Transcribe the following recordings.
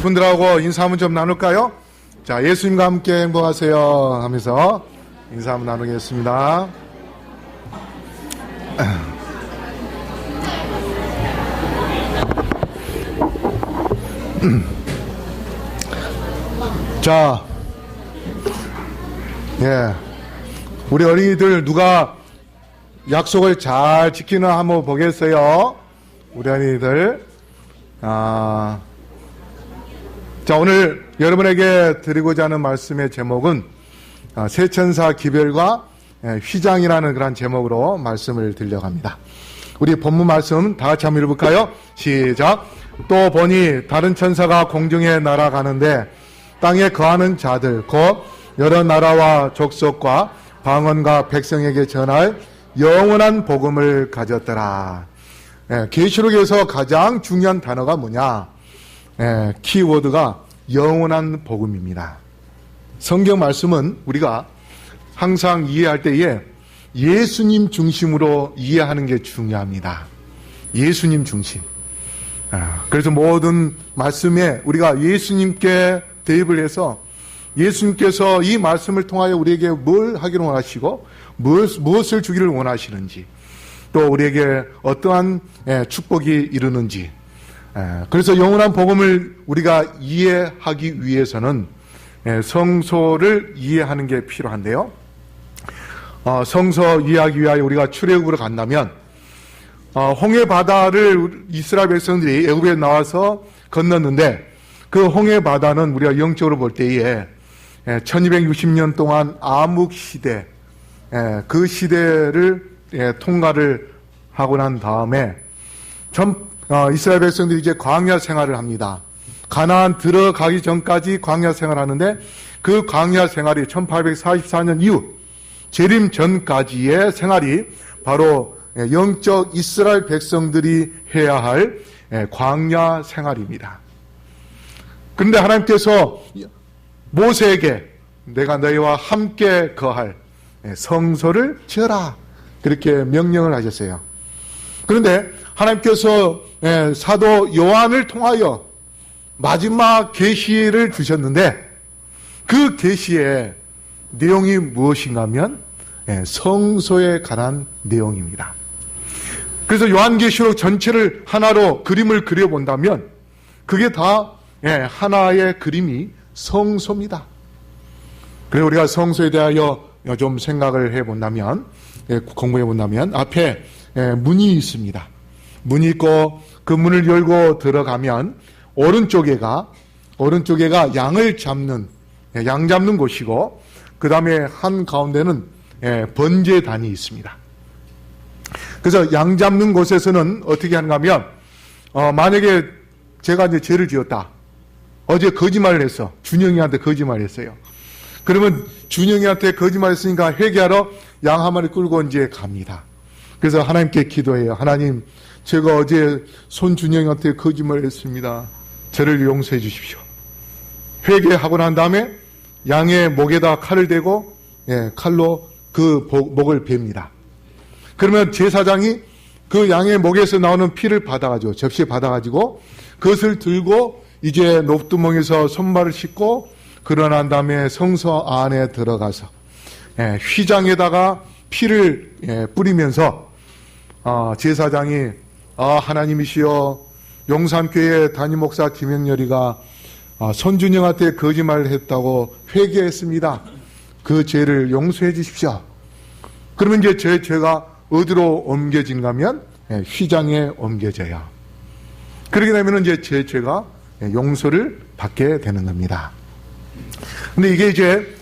분들하고 인사 한번 좀 나눌까요? 자, 예수님과 함께 행복하세요 하면서 인사 한번 나누겠습니다. 자, 우리 어린이들 누가 약속을 잘 지키나 한번 보겠어요. 우리 어린이들. 자, 오늘 여러분에게 드리고자 하는 말씀의 제목은 세천사 기별과 휘장이라는 그런 제목으로 말씀을 드려갑니다. 우리 본문 말씀 다 같이 한번 읽어볼까요? 시작. 또 보니 다른 천사가 공중에 날아가는데 땅에 거하는 자들 곧 여러 나라와 족속과 방언과 백성에게 전할 영원한 복음을 가졌더라. 계시록에서 가장 중요한 단어가 뭐냐? 키워드가 영원한 복음입니다. 성경 말씀은 우리가 항상 이해할 때에 예수님 중심으로 이해하는 게 중요합니다. 예수님 중심. 그래서 모든 말씀에 우리가 예수님께 대입을 해서 예수님께서 이 말씀을 통하여 우리에게 뭘 하기를 원하시고 무엇을 주기를 원하시는지 또 우리에게 어떠한 축복이 이르는지 그래서 영원한 복음을 우리가 이해하기 위해서는 성소를 이해하는 게 필요한데요. 성소 이해하기 위하여 우리가 출애굽으로 간다면 홍해 바다를 이스라엘 백성들이 애굽에 나와서 건넜는데 그 홍해 바다는 우리가 영적으로 볼 때에 1260년 동안 암흑 시대 그 시대를 통과를 하고 난 다음에 이스라엘 백성들이 이제 광야 생활을 합니다. 가나안 들어가기 전까지 광야 생활하는데 그 광야 생활이 1844년 이후 재림 전까지의 생활이 바로 영적 이스라엘 백성들이 해야 할 광야 생활입니다. 그런데 하나님께서 모세에게 내가 너희와 함께 거할 성소를 지어라 그렇게 명령을 하셨어요. 그런데 하나님께서 사도 요한을 통하여 마지막 계시를 주셨는데 그 계시의 내용이 무엇인가 하면 성소에 관한 내용입니다. 그래서 요한계시록 전체를 하나로 그림을 그려본다면 그게 다 하나의 그림이 성소입니다. 그래서 우리가 성소에 대하여 좀 생각을 해본다면 공부해 본다면 앞에 문이 있습니다. 문이 있고 그 문을 열고 들어가면 오른쪽에가 양을 잡는 양 잡는 곳이고 그 다음에 한 가운데는 번제단이 있습니다. 그래서 양 잡는 곳에서는 어떻게 하는가 하면 만약에 제가 이제 죄를 지었다. 어제 거짓말을 했어. 준영이한테 거짓말을 했어요. 그러면 준영이한테 거짓말했으니까 회개하러 양 한 마리 끌고 이제 갑니다. 그래서 하나님께 기도해요. 하나님, 제가 어제 손준영한테 거짓말을 했습니다. 저를 용서해 주십시오. 회개하고 난 다음에 양의 목에다 칼을 대고 칼로 그 목을 베입니다. 그러면 제사장이 그 양의 목에서 나오는 피를 받아가지고 접시에 받아가지고 그것을 들고 이제 높두멍에서 손발을 씻고 그러난 다음에 성소 안에 들어가서 휘장에다가 피를 뿌리면서 제사장이 하나님이시여 용산교회 담임 목사 김영렬이가 손준영한테 거짓말을 했다고 회개했습니다. 그 죄를 용서해 주십시오. 그러면 이제 제 죄가 어디로 옮겨진가 하면 휘장에 옮겨져요. 그렇게 되면 이제 제 죄가 용서를 받게 되는 겁니다. 근데 이게 이제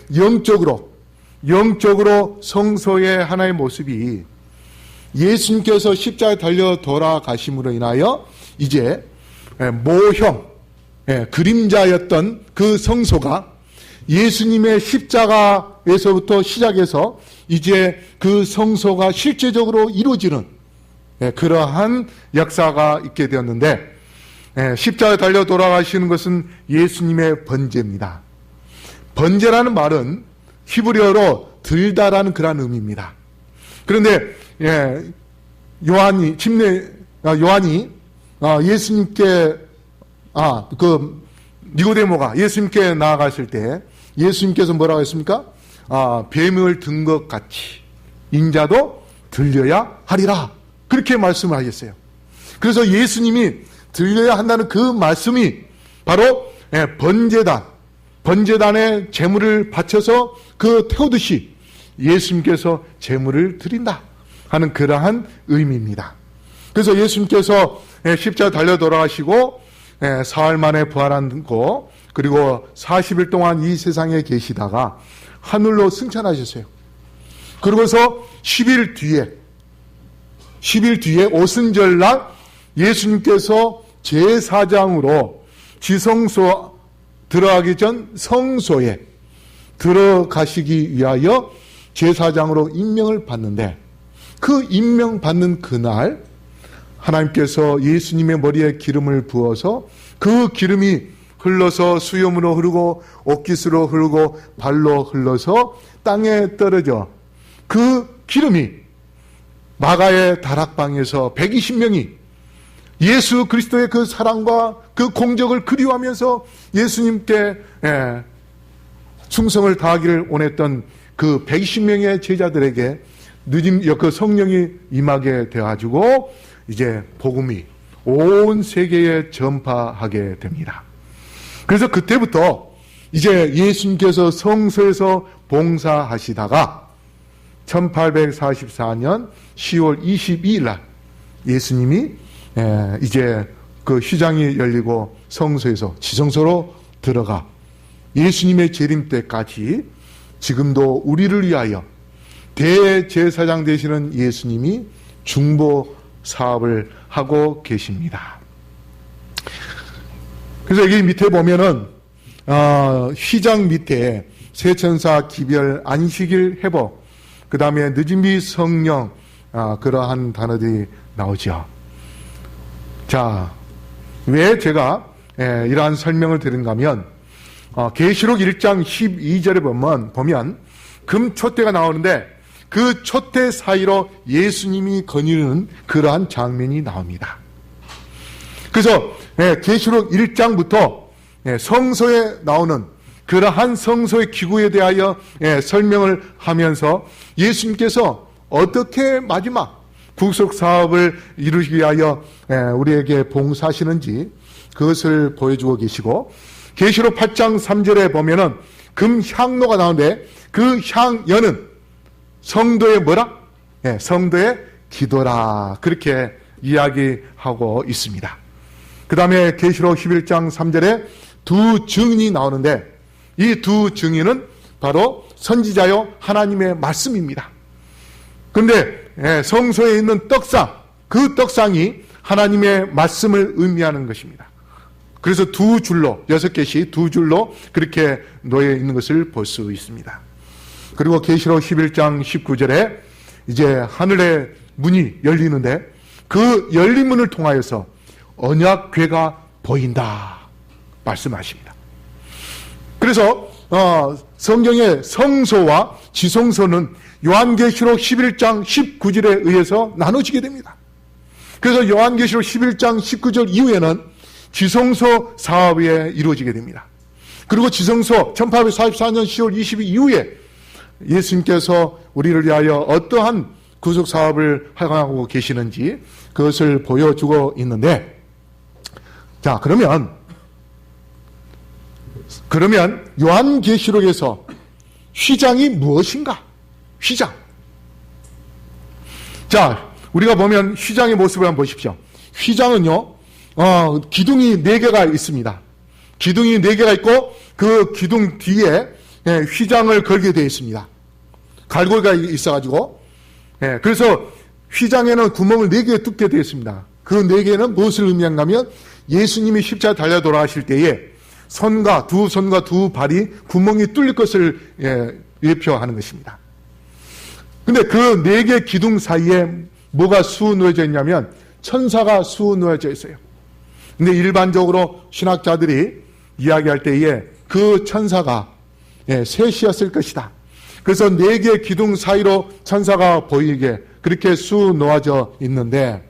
영적으로 성소의 하나의 모습이 예수님께서 십자가에 달려 돌아가심으로 인하여 이제 모형, 그림자였던 그 성소가 예수님의 십자가에서부터 시작해서 이제 그 성소가 실제적으로 이루어지는 그러한 역사가 있게 되었는데 십자가에 달려 돌아가시는 것은 예수님의 번제입니다. 번제라는 말은 히브리어로 들다라는 그런 의미입니다. 그런데 요한이 예수님께 니고데모가 예수님께 나아갔을 때 예수님께서 뭐라고 했습니까? 뱀을 든 것 같이 인자도 들려야 하리라. 그렇게 말씀을 하셨어요. 그래서 예수님이 들려야 한다는 그 말씀이 바로 번제단에 제물을 바쳐서 그 태우듯이 예수님께서 제물을 드린다 하는 그러한 의미입니다. 그래서 예수님께서 십자가 달려 돌아가시고 사흘 만에 부활하고 그리고 40일 동안 이 세상에 계시다가 하늘로 승천하셨어요. 그러고서 10일 뒤에 오순절날 예수님께서 제사장으로 지성소 들어가기 전 성소에 들어가시기 위하여 제사장으로 임명을 받는데 그 임명받는 그날 하나님께서 예수님의 머리에 기름을 부어서 그 기름이 흘러서 수염으로 흐르고 옷깃으로 흐르고 발로 흘러서 땅에 떨어져 그 기름이 마가의 다락방에서 120명이 예수 그리스도의 그 사랑과 그 공적을 그리워하면서 예수님께 충성을 다하기를 원했던 그 120명의 제자들에게 그 성령이 임하게 되어가지고 이제 복음이 온 세계에 전파하게 됩니다. 그래서 그때부터 이제 예수님께서 성소에서 봉사하시다가 1844년 10월 22일 날 예수님이 이제 그 휘장이 열리고 성소에서 지성소로 들어가 예수님의 재림 때까지 지금도 우리를 위하여 대제사장 되시는 예수님이 중보 사업을 하고 계십니다. 그래서 여기 밑에 보면은 휘장 밑에 세천사 기별 안식일 회복 그 다음에 늦은비 성령 그러한 단어들이 나오죠. 자, 왜 제가 이러한 설명을 드린가 하면 계시록 1장 12절에 보면 금촛대가 나오는데 그 촛대 사이로 예수님이 거니는 그러한 장면이 나옵니다. 그래서 계시록 1장부터 성소에 나오는 그러한 성소의 기구에 대하여 설명을 하면서 예수님께서 어떻게 마지막 구속 사업을 이루기 위하여 우리에게 봉사하시는지 그것을 보여주고 계시고 계시록 8장 3절에 보면은 금향로가 나오는데 그 향연은 성도의 뭐라? 성도의 기도라 그렇게 이야기하고 있습니다. 그 다음에 계시록 11장 3절에 두 증인이 나오는데 이 두 증인은 바로 선지자요 하나님의 말씀입니다. 그런데 성소에 있는 떡상, 그 떡상이 하나님의 말씀을 의미하는 것입니다. 그래서 두 줄로 6개씩 두 줄로 그렇게 놓여 있는 것을 볼 수 있습니다. 그리고 계시록 11장 19절에 이제 하늘의 문이 열리는데 그 열린 문을 통하여서 언약궤가 보인다 말씀하십니다. 그래서 성경의 성소와 지성소는 요한계시록 11장 19절에 의해서 나눠지게 됩니다. 그래서 요한계시록 11장 19절 이후에는 지성소 사업이 이루어지게 됩니다. 그리고 지성소 1844년 10월 20일 이후에 예수님께서 우리를 위하여 어떠한 구속 사업을 하고 계시는지 그것을 보여주고 있는데, 자, 그러면 요한계시록에서 휘장이 무엇인가? 휘장. 자, 우리가 보면 휘장의 모습을 한번 보십시오. 휘장은요, 기둥이 4개가 있습니다. 기둥이 4개가 있고 그 기둥 뒤에 휘장을 걸게 되어 있습니다. 갈고리가 있어가지고, 그래서 휘장에는 구멍을 4개 뚫게 되어 있습니다. 그 4개는 무엇을 의미하는가 하면 예수님이 십자가 달려 돌아가실 때에 두 손과 두 발이 구멍이 뚫릴 것을 예표하는 것입니다. 근데 그 4개 기둥 사이에 뭐가 수놓여져 있냐면 천사가 수놓여져 있어요. 근데 일반적으로 신학자들이 이야기할 때에 그 천사가 셋이었을 것이다. 그래서 4개 기둥 사이로 천사가 보이게 그렇게 수놓아져 있는데,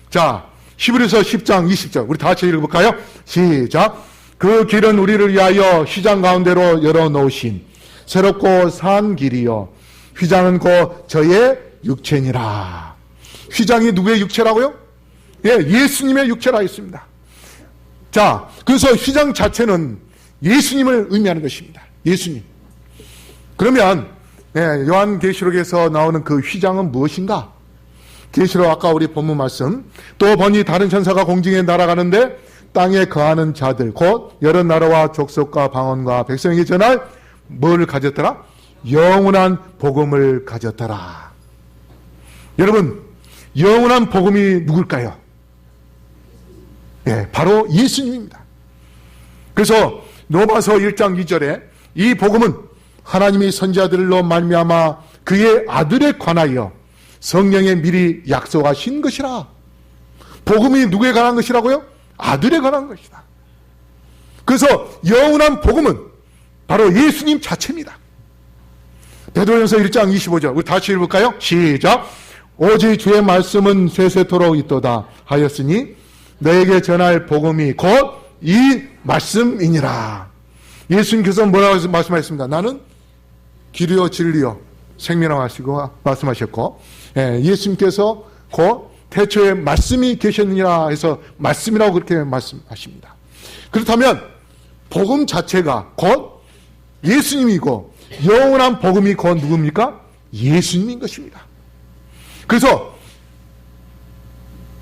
자, 히브리서 10장 20절 우리 다 같이 읽어볼까요? 시작. 그 길은 우리를 위하여 휘장 가운데로 열어놓으신 새롭고 산 길이요 휘장은 곧 저의 육체니라. 휘장이 누구의 육체라고요? 예수님의 육체라 했습니다. 자, 그래서 휘장 자체는 예수님을 의미하는 것입니다. 예수님. 그러면 요한계시록에서 나오는 그 휘장은 무엇인가? 계시록 아까 우리 본문 말씀, 또 보니 다른 천사가 공중에 날아가는데 땅에 거하는 자들 곧 여러 나라와 족속과 방언과 백성에게 전할 뭘 가졌더라? 영원한 복음을 가졌더라. 여러분, 영원한 복음이 누굴까요? 바로 예수님입니다. 그래서 로마서 1장 2절에 이 복음은 하나님이 선지자들로 말미암아 그의 아들에 관하여 성령에 미리 약속하신 것이라. 복음이 누구에 관한 것이라고요? 아들에 관한 것이다. 그래서 영원한 복음은 바로 예수님 자체입니다. 베드로전서 1장 25절 우리 다시 읽어볼까요? 시작. 오직 주의 말씀은 세세토록 있도다 하였으니 너에게 전할 복음이 곧 이 말씀이니라. 예수님께서 뭐라고 말씀하셨습니다. 나는 길이요 진리요 생명이라고 하시고 말씀하셨고, 예수님께서 곧 태초에 말씀이 계셨느니라 해서 말씀이라고 그렇게 말씀하십니다. 그렇다면 복음 자체가 곧 예수님이고 영원한 복음이 곧 누굽니까? 예수님인 것입니다. 그래서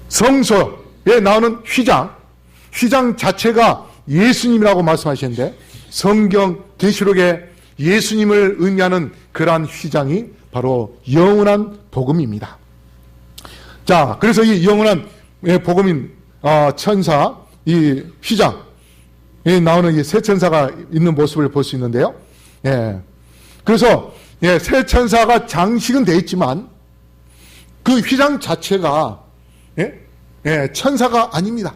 성서에 나오는 휘장 자체가 예수님이라고 말씀하시는데 성경 계시록에 예수님을 의미하는 그러한 휘장이 바로 영원한 복음입니다. 자, 그래서 이 영원한 복음인 천사, 이 휘장에 나오는 이 새 천사가 있는 모습을 볼 수 있는데요. 그래서 새 천사가 장식은 되어 있지만 그 휘장 자체가 천사가 아닙니다.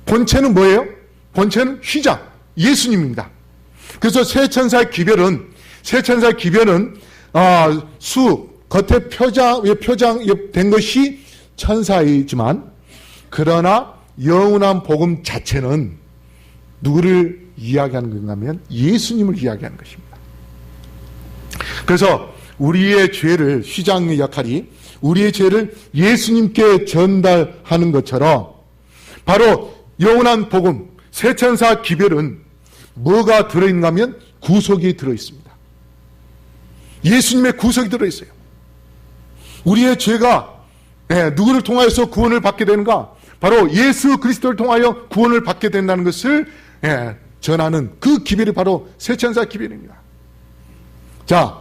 본체는 뭐예요? 본체는 휘장, 예수님입니다. 그래서 새 천사의 기별은 겉에 표장된 것이 천사이지만 그러나 영원한 복음 자체는 누구를 이야기하는 건가 하면 예수님을 이야기하는 것입니다. 그래서 우리의 죄를, 휘장의 역할이 우리의 죄를 예수님께 전달하는 것처럼 바로 영원한 복음, 새 천사 기별은 뭐가 들어있는가 하면 구속이 들어있습니다. 예수님의 구속이 들어있어요. 우리의 죄가 누구를 통하여서 구원을 받게 되는가? 바로 예수 그리스도를 통하여 구원을 받게 된다는 것을 전하는 그 기별이 바로 새 천사 기별입니다. 자,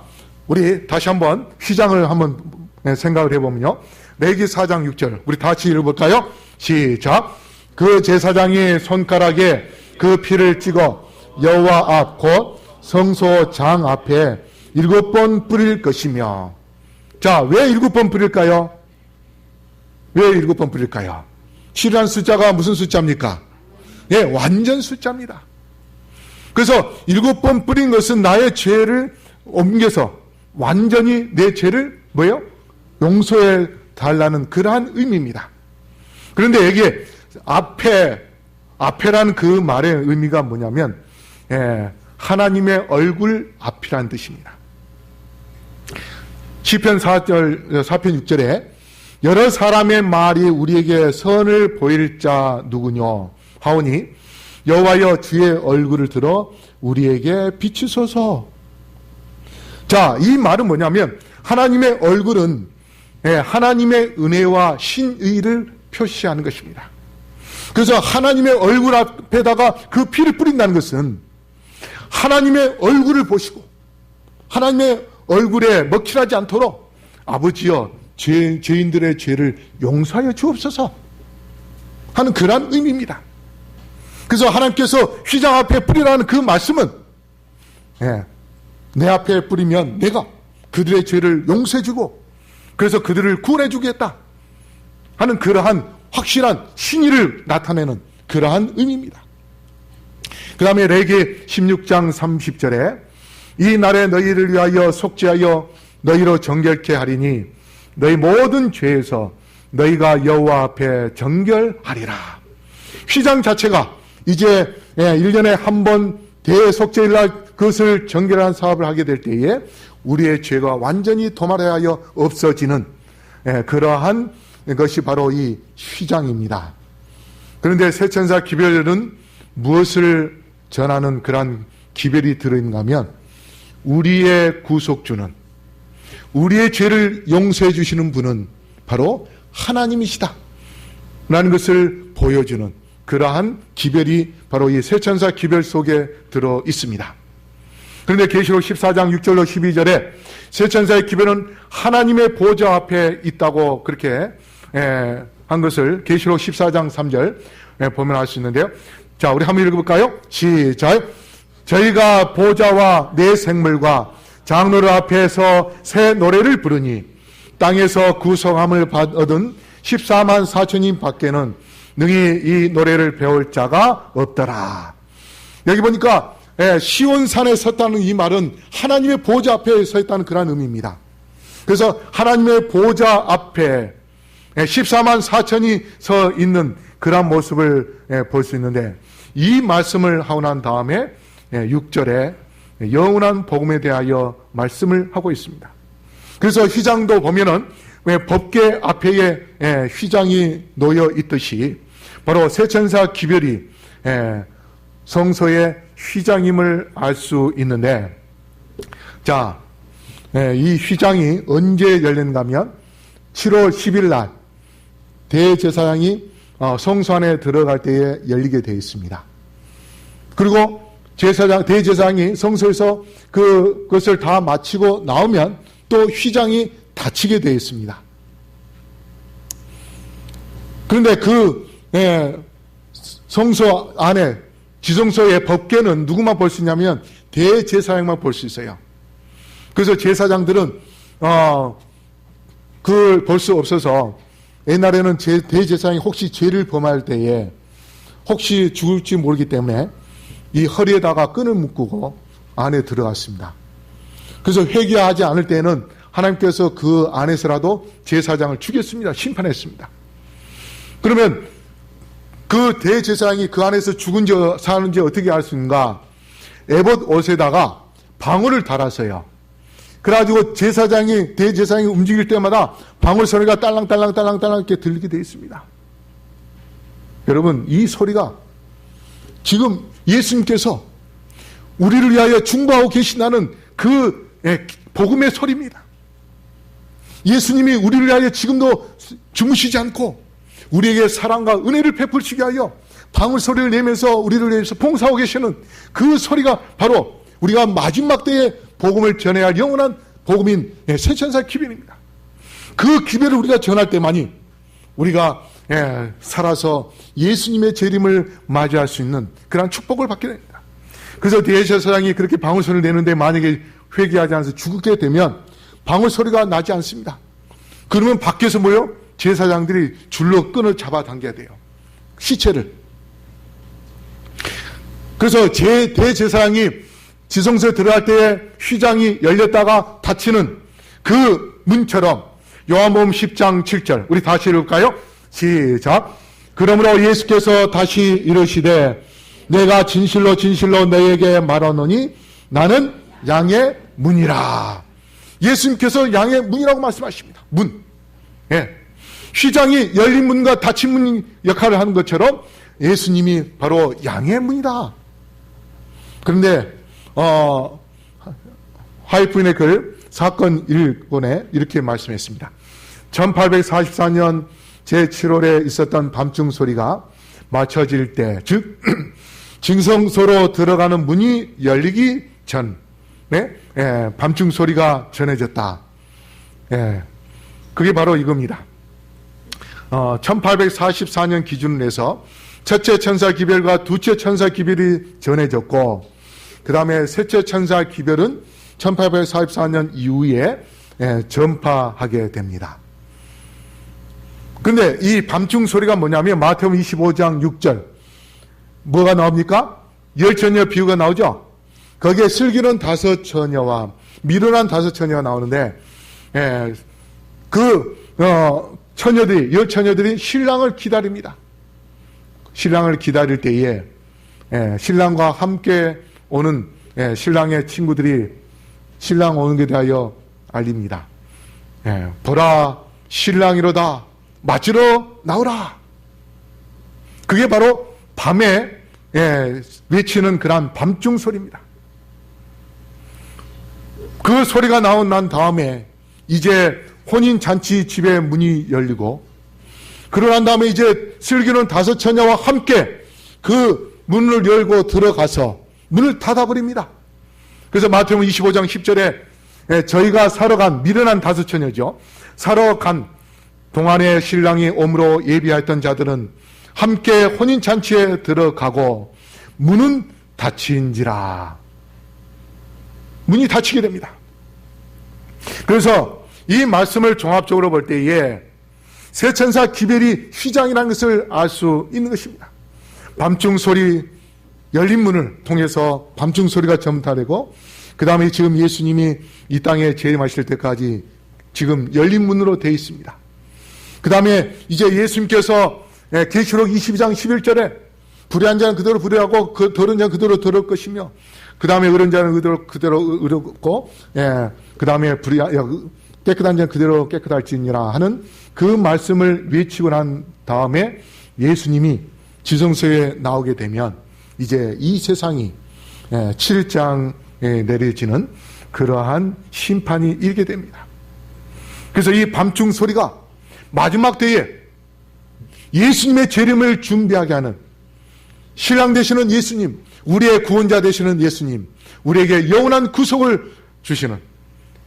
우리 다시 한번 휘장을 한번 생각을 해보면요. 레위기 4장 6절 우리 다시 읽어볼까요? 시작. 그 제사장이 손가락에 그 피를 찍어 여호와 앞 곧 성소장 앞에 7번 뿌릴 것이며. 자, 왜 7번 뿌릴까요? 왜 7번 뿌릴까요? 7이라는 숫자가 무슨 숫자입니까? 완전 숫자입니다. 그래서 7번 뿌린 것은 나의 죄를 옮겨서 완전히 내 죄를 뭐예요? 용서해 달라는 그러한 의미입니다. 그런데 이게 앞에라는 그 말의 의미가 뭐냐면 하나님의 얼굴 앞이라는 뜻입니다. 시편 4편 6절에 여러 사람의 말이 우리에게 선을 보일 자 누구뇨 하오니 여호와여 주의 얼굴을 들어 우리에게 비추소서. 자, 이 말은 뭐냐면 하나님의 얼굴은 하나님의 은혜와 신의를 표시하는 것입니다. 그래서 하나님의 얼굴 앞에다가 그 피를 뿌린다는 것은 하나님의 얼굴을 보시고 하나님의 얼굴에 먹칠하지 않도록 아버지여 죄인들의 죄를 용서하여 주옵소서 하는 그러한 의미입니다. 그래서 하나님께서 휘장 앞에 뿌리라는 그 말씀은 내 앞에 뿌리면 내가 그들의 죄를 용서해주고 그래서 그들을 구원해주겠다 하는 그러한 확실한 신의를 나타내는 그러한 의미입니다. 그 다음에 레위기 16장 30절에 이 날에 너희를 위하여 속죄하여 너희로 정결케 하리니 너희 모든 죄에서 너희가 여호와 앞에 정결하리라. 휘장 자체가 이제 1년에 한 번 대속죄일 날 그것을 정결한 사업을 하게 될 때에 우리의 죄가 완전히 도말하여 없어지는 그러한 것이 바로 이 휘장입니다. 그런데 세천사 기별은 무엇을 전하는 그러한 기별이 들어있는가 하면 우리의 구속주는, 우리의 죄를 용서해 주시는 분은 바로 하나님이시다 라는 것을 보여주는 그러한 기별이 바로 이 세천사 기별 속에 들어 있습니다. 그런데 계시록 14장 6절로 12절에 세천사의 기별은 하나님의 보좌 앞에 있다고 그렇게 한 것을 계시록 14장 3절 보면 알 수 있는데요. 자, 우리 한번 읽어볼까요? 시작. 저희가 보좌와 내 생물과 장로를 앞에서 새 노래를 부르니 땅에서 구속함을 얻은 14만 4천인 밖에는 능히 이 노래를 배울 자가 없더라. 여기 보니까 시온산에 섰다는 이 말은 하나님의 보좌 앞에 서 있다는 그런 의미입니다. 그래서 하나님의 보좌 앞에 14만 4천이 서 있는 그런 모습을 볼 수 있는데, 이 말씀을 하고 난 다음에 6절에 영원한 복음에 대하여 말씀을 하고 있습니다. 그래서 휘장도 보면은 법궤 앞에 휘장이 놓여 있듯이 바로 세천사 기별이 성소의 휘장임을 알 수 있는데, 자, 이 휘장이 언제 열리는가 하면 7월 10일 날 대제사장이 성소 안에 들어갈 때에 열리게 되어 있습니다. 그리고 대제사장이 성소에서 그것을 다 마치고 나오면 또 휘장이 닫히게 되어 있습니다. 그런데 성소 안에 지성소의 법궤는 누구만 볼 수 있냐면 대제사장만 볼 수 있어요. 그래서 제사장들은 그걸 볼 수 없어서 옛날에는 대제사장이 혹시 죄를 범할 때에 혹시 죽을지 모르기 때문에 이 허리에다가 끈을 묶고 안에 들어갔습니다. 그래서 회개하지 않을 때에는 하나님께서 그 안에서라도 제사장을 죽였습니다. 심판했습니다. 그러면 그 대제사장이 그 안에서 죽은지 사는지 어떻게 알 수 있는가? 에봇 옷에다가 방울을 달아서요. 그래가지고 대제사장이 움직일 때마다 방울 소리가 딸랑딸랑 이렇게 들리게 되어 있습니다. 여러분, 이 소리가 지금 예수님께서 우리를 위하여 중보하고 계신다는 그 복음의 소리입니다. 예수님이 우리를 위하여 지금도 주무시지 않고 우리에게 사랑과 은혜를 베풀시게 하여 방울 소리를 내면서 우리를 위해서 봉사하고 계시는 그 소리가 바로 우리가 마지막 때에 복음을 전해야 할 영원한 복음인 세천사 기별입니다. 그 기별을 우리가 전할 때만이 우리가 살아서 예수님의 재림을 맞이할 수 있는 그런 축복을 받게 됩니다. 그래서 대제사장이 그렇게 방울 소리를 내는데 만약에 회개하지 않아서 죽게 되면 방울 소리가 나지 않습니다. 그러면 밖에서 뭐요? 제사장들이 줄로 끈을 잡아당겨야 돼요. 시체를. 그래서 대제사장이 지성소에 들어갈 때에 휘장이 열렸다가 닫히는 그 문처럼 요한복음 10장 7절 우리 다시 읽을까요? 시작. 그러므로 예수께서 다시 이르시되 내가 진실로 너에게 말하노니 나는 양의 문이라. 예수님께서 양의 문이라고 말씀하십니다. 문. 휘장이 열린 문과 닫힌 문 역할을 하는 것처럼 예수님이 바로 양의 문이다. 그런데 화이트인의 글 사건 1권에 이렇게 말씀했습니다. 1844년 제7월에 있었던 밤중 소리가 맞춰질 때, 즉 징성소로 들어가는 문이 열리기 전에 밤중 소리가 전해졌다. 그게 바로 이겁니다. 1844년 기준으로 해서 첫째 천사 기별과 둘째 천사 기별이 전해졌고, 그 다음에 셋째 천사 기별은 1844년 이후에 전파하게 됩니다. 근데 이 밤중 소리가 뭐냐면 마태복음 25장 6절 뭐가 나옵니까? 열처녀 비유가 나오죠. 거기에 슬기로운 5처녀와 미련한 5처녀가 나오는데 열처녀들이 신랑을 기다립니다. 신랑을 기다릴 때에 신랑과 함께 오는 신랑의 친구들이 신랑 오는 게 대하여 알립니다. 보라, 신랑이로다, 맞으러 나오라. 그게 바로 밤에 외치는 그러한 밤중 소리입니다. 그 소리가 난 다음에 이제 혼인잔치 집의 문이 열리고, 그러고 난 다음에 이제 슬기로운 다섯 처녀와 함께 그 문을 열고 들어가서 문을 닫아버립니다. 그래서 마태복음 25장 10절에 저희가 사러 간, 미련한 다섯 처녀죠, 사러 간 동안에 신랑이 옴으로 예비하였던 자들은 함께 혼인잔치에 들어가고 문은 닫힌지라. 문이 닫히게 됩니다. 그래서 이 말씀을 종합적으로 볼 때에 세 천사 기별이 휘장이라는 것을 알 수 있는 것입니다. 밤중 소리, 열린 문을 통해서 밤중 소리가 전파되고, 그 다음에 지금 예수님이 이 땅에 재림하실 때까지 지금 열린 문으로 되어 있습니다. 그 다음에 이제 예수님께서 계시록 22장 11절에 불의한 자는 그대로 불의하고 더러운 자는 그대로 더러울 것이며, 그 다음에 의로운 자는 그대로 의롭고, 그 다음에 깨끗한 자는 그대로 깨끗할지니라 하는 그 말씀을 외치고 난 다음에 예수님이 지성소에 나오게 되면 이제 이 세상이 7장에 내려지는 그러한 심판이 일게 됩니다. 그래서 이 밤중 소리가 마지막 때에 예수님의 재림을 준비하게 하는, 신랑 되시는 예수님, 우리의 구원자 되시는 예수님, 우리에게 영원한 구속을 주시는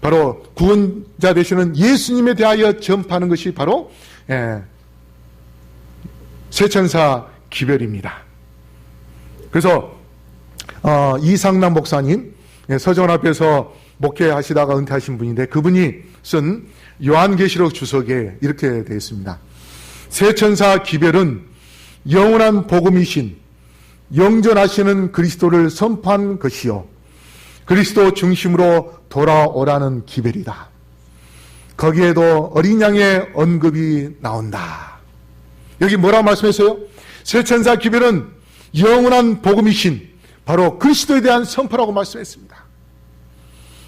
바로 구원자 되시는 예수님에 대하여 전파하는 것이 바로 세천사 기별입니다. 그래서 이상남 목사님, 서정원 앞에서 목회하시다가 은퇴하신 분인데, 그분이 쓴 요한계시록 주석에 이렇게 되어 있습니다. 세천사 기별은 영원한 복음이신 영전하시는 그리스도를 선포한 것이요, 그리스도 중심으로 돌아오라는 기별이다. 거기에도 어린 양의 언급이 나온다. 여기 뭐라고 말씀했어요? 세천사 기별은 영원한 복음이신 바로 그리스도에 대한 선포라고 말씀했습니다.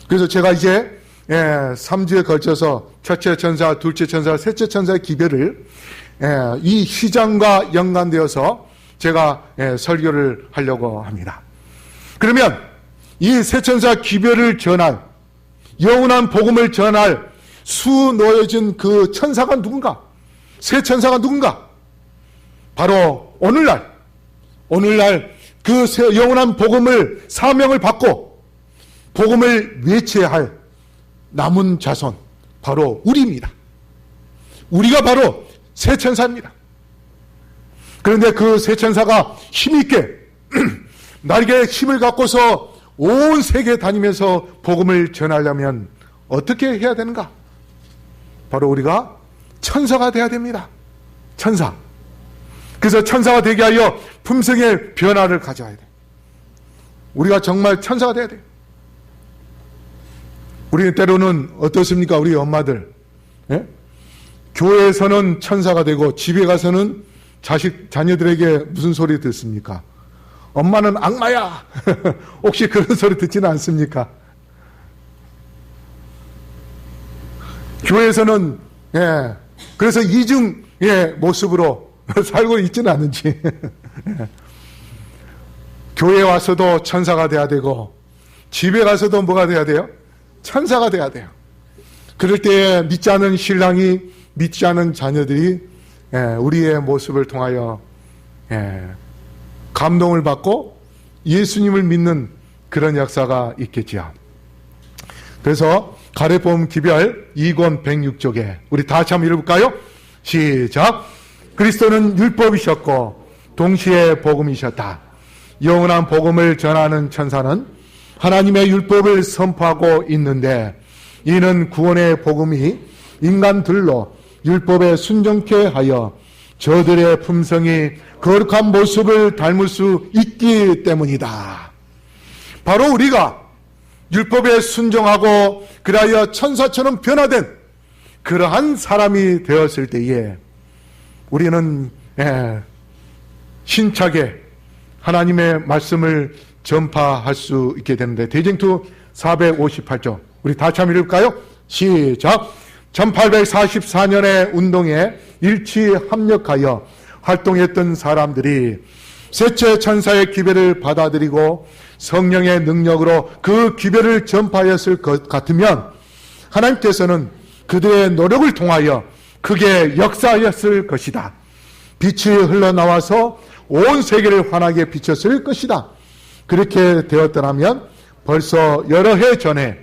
그래서 제가 이제 3주에 걸쳐서 첫째 천사, 둘째 천사, 셋째 천사의 기별을 이 휘장과 연관되어서 제가 설교를 하려고 합니다. 그러면 이 세천사 기별을 전할, 영원한 복음을 전할 수놓여진 그 천사가 누군가? 세 천사가 누군가? 바로 오늘날 그 영원한 복음을 사명을 받고 복음을 외쳐야 할 남은 자손, 바로 우리입니다. 우리가 바로 세 천사입니다. 그런데 그 세 천사가 힘있게 날개에 힘을 갖고서 온 세계에 다니면서 복음을 전하려면 어떻게 해야 되는가? 바로 우리가 천사가 돼야 됩니다. 천사. 그래서 천사가 되게 하여 품성의 변화를 가져야 돼. 우리가 정말 천사가 돼야 돼요. 우리는 때로는 어떻습니까? 우리 엄마들, 교회에서는 천사가 되고 집에 가서는 자녀들에게 무슨 소리 듣습니까? 엄마는 악마야. 혹시 그런 소리 듣지는 않습니까? 교회에서는 그래서 이중의 모습으로 살고 있지는 않은지 교회에 와서도 천사가 돼야 되고 집에 가서도 뭐가 돼야 돼요? 천사가 돼야 돼요. 그럴 때에 믿지 않은 신랑이, 믿지 않은 자녀들이 우리의 모습을 통하여 감동을 받고 예수님을 믿는 그런 역사가 있겠지요. 그래서 가래봄 기별 2권 106쪽에 우리 다 같이 한번 읽어볼까요? 시작. 그리스도는 율법이셨고 동시에 복음이셨다. 영원한 복음을 전하는 천사는 하나님의 율법을 선포하고 있는데, 이는 구원의 복음이 인간들로 율법에 순종케 하여 저들의 품성이 거룩한 모습을 닮을 수 있기 때문이다. 바로 우리가 율법에 순종하고 그리하여 천사처럼 변화된 그러한 사람이 되었을 때에 우리는 신차게 하나님의 말씀을 전파할 수 있게 되는데, 대쟁투 458조 우리 다 참여 읽을까요? 시작. 1844년의 운동에 일치 합력하여 활동했던 사람들이 셋째 천사의 기별을 받아들이고 성령의 능력으로 그 기별을 전파하였을 것 같으면 하나님께서는 그들의 노력을 통하여 크게 역사하였을 것이다. 빛이 흘러나와서 온 세계를 환하게 비쳤을 것이다. 그렇게 되었더라면 벌써 여러 해 전에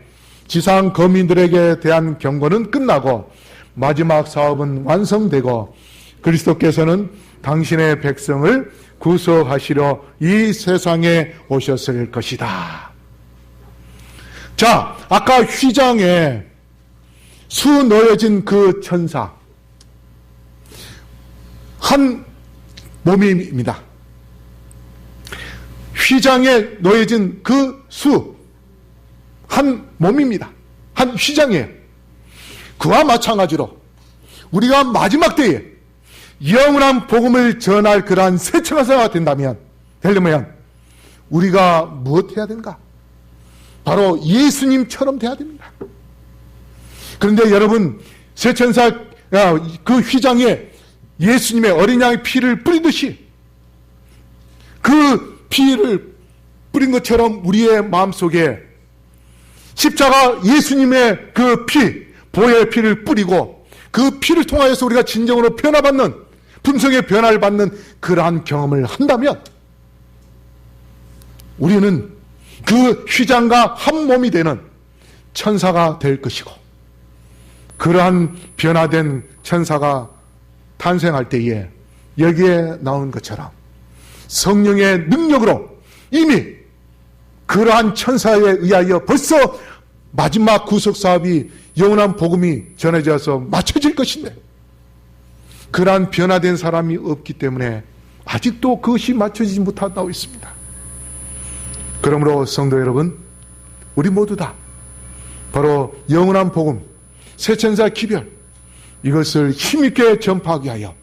지상 거민들에게 대한 경고는 끝나고 마지막 사업은 완성되고 그리스도께서는 당신의 백성을 구속하시려 이 세상에 오셨을 것이다. 자, 아까 휘장에 수 놓여진 그 천사, 한 몸입니다. 휘장에 놓여진 그 수, 한 몸입니다. 한 휘장이에요. 그와 마찬가지로 우리가 마지막 때에 영원한 복음을 전할 그러한 새 천사가 되려면 우리가 무엇 해야 되는가? 바로 예수님처럼 돼야 됩니다. 그런데 여러분, 새 천사 그 휘장에 예수님의 어린 양의 피를 뿌리듯이 그 피를 뿌린 것처럼 우리의 마음속에 십자가 예수님의 그 피, 보혈의 피를 뿌리고 그 피를 통하여서 우리가 진정으로 변화받는, 품성의 변화를 받는 그러한 경험을 한다면 우리는 그 휘장과 한 몸이 되는 천사가 될 것이고, 그러한 변화된 천사가 탄생할 때에 여기에 나온 것처럼 성령의 능력으로 이미 그러한 천사에 의하여 벌써 마지막 구속사업이, 영원한 복음이 전해져서 맞춰질 것인데 그러한 변화된 사람이 없기 때문에 아직도 그것이 맞춰지지 못하고 있습니다. 그러므로 성도 여러분, 우리 모두 다 바로 영원한 복음, 새 천사 기별, 이것을 힘있게 전파하기 위하여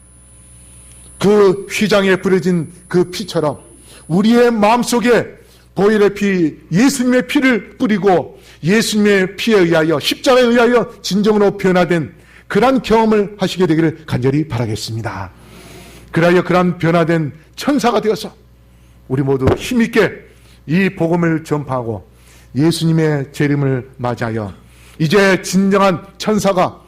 그 휘장에 뿌려진 그 피처럼 우리의 마음속에 보혈의 피, 예수님의 피를 뿌리고 예수님의 피에 의하여, 십자가에 의하여 진정으로 변화된 그러한 경험을 하시게 되기를 간절히 바라겠습니다. 그리하여 그러한 변화된 천사가 되어서 우리 모두 힘있게 이 복음을 전파하고 예수님의 재림을 맞이하여 이제 진정한 천사가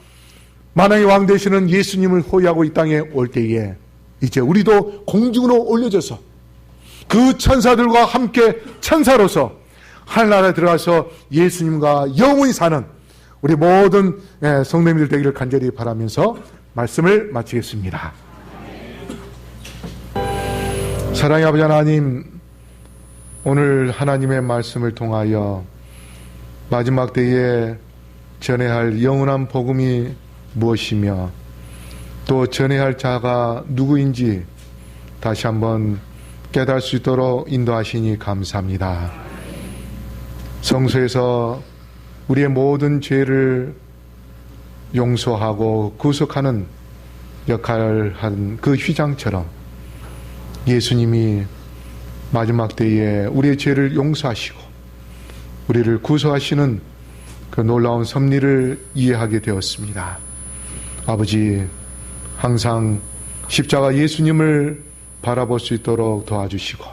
만왕의 왕 되시는 예수님을 호위하고 이 땅에 올 때에 이제 우리도 공중으로 올려져서 그 천사들과 함께 천사로서 하늘나라에 들어가서 예수님과 영원히 사는 우리 모든 성도님들 되기를 간절히 바라면서 말씀을 마치겠습니다. 사랑의 아버지 하나님, 오늘 하나님의 말씀을 통하여 마지막 때에 전해야 할 영원한 복음이 무엇이며 또 전해야 할 자가 누구인지 다시 한번 깨달을 수 있도록 인도하시니 감사합니다. 성소에서 우리의 모든 죄를 용서하고 구속하는 역할을 한 그 휘장처럼 예수님이 마지막 때에 우리의 죄를 용서하시고 우리를 구속하시는 그 놀라운 섭리를 이해하게 되었습니다. 아버지, 항상 십자가 예수님을 바라볼 수 있도록 도와주시고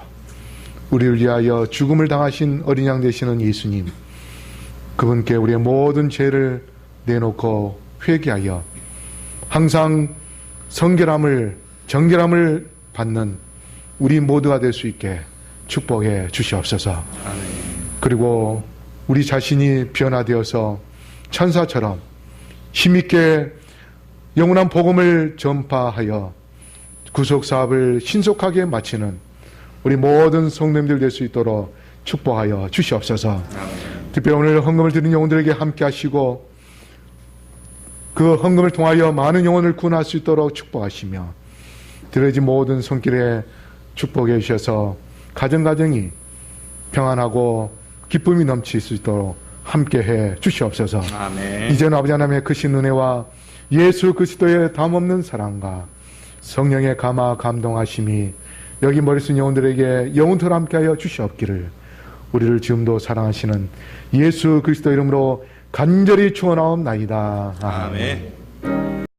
우리를 위하여 죽음을 당하신 어린 양 되시는 예수님, 그분께 우리의 모든 죄를 내놓고 회개하여 항상 성결함을, 정결함을 받는 우리 모두가 될 수 있게 축복해 주시옵소서. 그리고 우리 자신이 변화되어서 천사처럼 힘있게 영원한 복음을 전파하여 구속사업을 신속하게 마치는 우리 모든 성도님들 될 수 있도록 축복하여 주시옵소서. 특별히 오늘 헌금을 드린 영혼들에게 함께 하시고 그 헌금을 통하여 많은 영혼을 구원할 수 있도록 축복하시며 드려진 모든 손길에 축복해 주셔서 가정가정이 평안하고 기쁨이 넘칠 수 있도록 함께해 주시옵소서. 아멘. 이제는 아버지 하나님의 크신 은혜와 예수 그리스도의 담없는 사랑과 성령의 감화 감동하심이 여기 머리 쓴 영혼들에게 영혼토록 함께하여 주시옵기를 우리를 지금도 사랑하시는 예수 그리스도 이름으로 간절히 축원하옵나이다. 아멘.